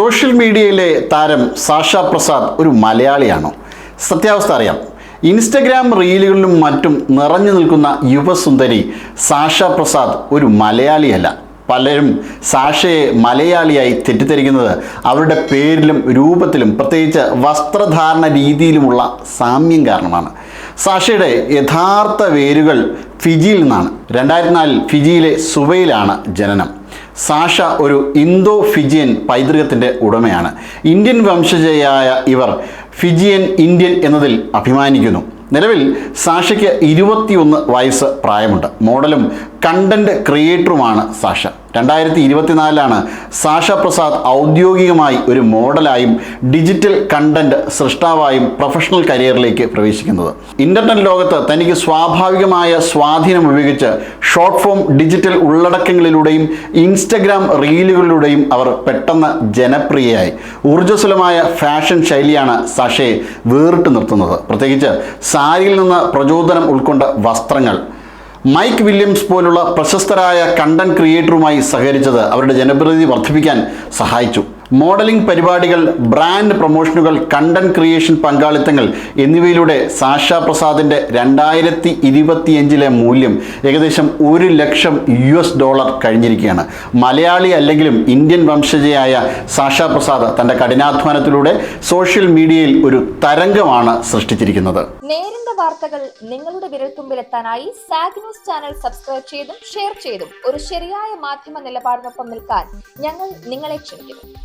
Social മീഡിയയിലെ താരം Sasha Prasad ഒരു മലയാളിയാണോ? സത്യാവസ്ഥ അറിയാം. ഇൻസ്റ്റഗ്രാം റീലുകളിലും മറ്റും നിറഞ്ഞു നിൽക്കുന്ന യുവസുന്ദരി സാഷ പ്രസാദ് ഒരു മലയാളിയല്ല. പലരും സാഷയെ മലയാളിയായി തെറ്റിദ്ധരിക്കുന്നത് അവരുടെ പേരിലും രൂപത്തിലും പ്രത്യേകിച്ച് വസ്ത്രധാരണ രീതിയിലുമുള്ള സാമ്യം കാരണമാണ്. സാഷയുടെ യഥാർത്ഥ വേരുകൾ ഫിജിയിൽ നിന്നാണ്. 2004 ഫിജിയിലെ സുവയിലാണ് ജനനം. സാഷ ഒരു ഇന്തോ ഫിജിയൻ പൈതൃകത്തിൻ്റെ ഉടമയാണ്. ഇന്ത്യൻ വംശജയായ ഇവർ ഫിജിയൻ ഇന്ത്യൻ എന്നതിൽ അഭിമാനിക്കുന്നു. നിലവിൽ സാഷയ്ക്ക് 21 വയസ്സ് പ്രായമുണ്ട്. മോഡലും കണ്ടന്റ് ക്രിയേറ്ററുമാണ് സാഷ. 2024 സാഷ പ്രസാദ് ഔദ്യോഗികമായി ഒരു മോഡലായും ഡിജിറ്റൽ കണ്ടന്റ് സൃഷ്ടാവായും പ്രൊഫഷണൽ കരിയറിലേക്ക് പ്രവേശിക്കുന്നത്. ഇന്റർനെറ്റ് ലോകത്ത് തനിക്ക് സ്വാഭാവികമായ സ്വാധീനം ഉപയോഗിച്ച് ഷോർട്ട് ഫോം ഡിജിറ്റൽ ഉള്ളടക്കങ്ങളിലൂടെയും ഇൻസ്റ്റഗ്രാം റീലുകളിലൂടെയും അവർ പെട്ടെന്ന് ജനപ്രിയയായി. ഊർജ്ജസ്വലമായ ഫാഷൻ ശൈലിയാണ് സാഷയെ വേറിട്ട് നിർത്തുന്നത്. പ്രത്യേകിച്ച് സാരിയിൽ നിന്ന് പ്രചോദനം ഉൾക്കൊണ്ട വസ്ത്രങ്ങൾ. മൈക്ക് വില്യംസ് പോലുള്ള പ്രശസ്തരായ കണ്ടന്റ് ക്രിയേറ്ററുമായി സഹകരിച്ചത് അവരുടെ ജനപ്രീതി വർദ്ധിപ്പിക്കാൻ സഹായിച്ചു. മോഡലിംഗ് പരിപാടികൾ, ബ്രാൻഡ് പ്രൊമോഷനുകൾ, കണ്ടന്റ് ക്രിയേഷൻ പങ്കാളിത്തങ്ങൾ എന്നിവയിലൂടെ സാഷ പ്രസാദിൻ്റെ 2025 മൂല്യം ഏകദേശം $1,00,000 കഴിഞ്ഞിരിക്കുകയാണ്. മലയാളി അല്ലെങ്കിലും ഇന്ത്യൻ വംശജയായ സാഷ പ്രസാദ് തൻ്റെ കഠിനാധ്വാനത്തിലൂടെ സോഷ്യൽ മീഡിയയിൽ ഒരു തരംഗമാണ് സൃഷ്ടിച്ചിരിക്കുന്നത്. നേരിന്റെ വാർത്തകൾ നിങ്ങളുടെ വിരൽത്തുമ്പിലെത്താനായി സാഗ് ന്യൂസ് ചാനൽ സബ്സ്ക്രൈബ് ചെയ്തും ഷെയർ ചെയ്തും ഒരു ശരിയായ മാധ്യമ നിലപാടിനൊപ്പം നിൽക്കാൻ ഞങ്ങൾ നിങ്ങളെ ക്ഷണിക്കുന്നു.